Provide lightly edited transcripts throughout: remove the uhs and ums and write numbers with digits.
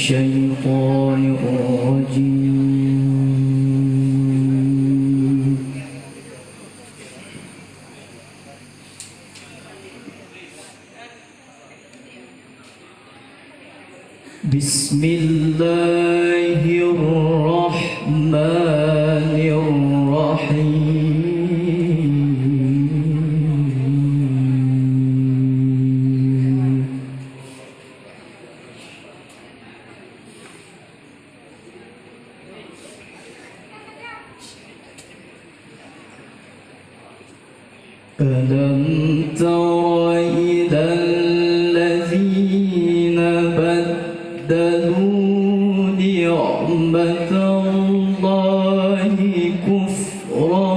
الشيطان الرجيم. بسم الله الرحمن الرحيم. ألم تر إلى الذين بدلوا نعمة الله كفرا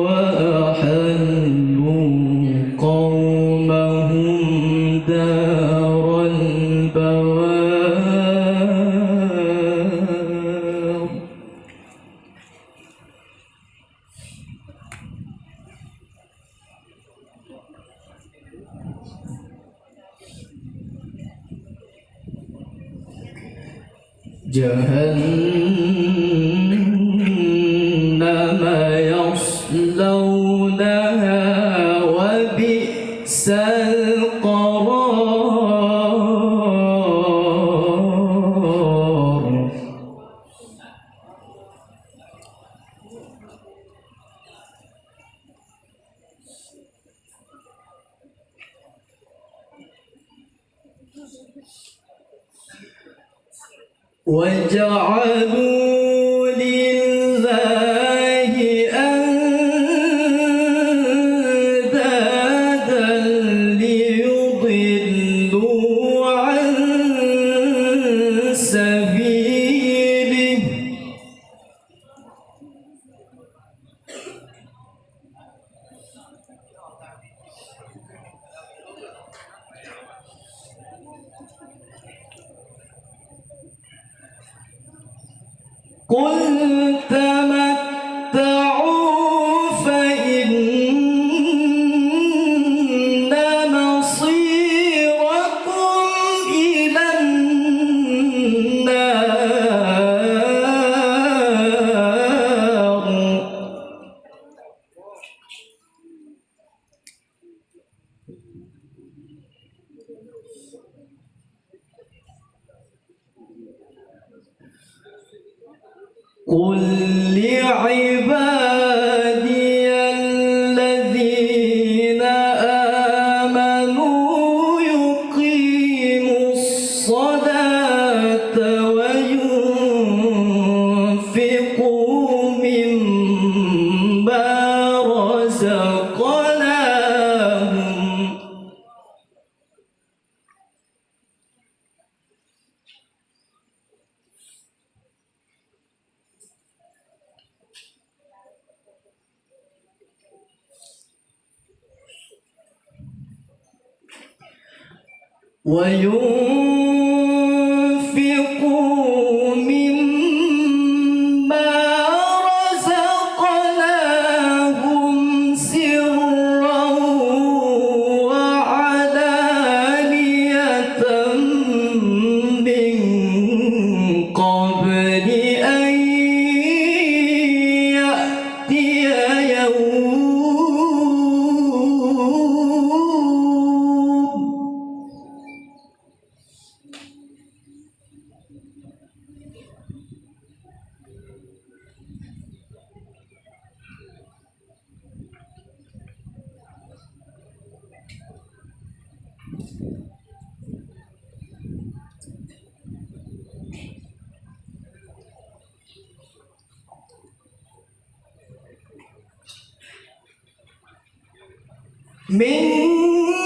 وأحلوا قومهم دار البوار. جهنم يصلونها وبئس القرار. وجعلوا لله أندادا ليضلوا عن سبيله. قل تمتعوا فإن مصيركم إلى النار. قل لعبادي الذين آمنوا يقيموا الصلاة وينفقوا مما رزقناهم وينفقوا مما رزقناهم سرا وعلانية من قبل أن يأتي يوم من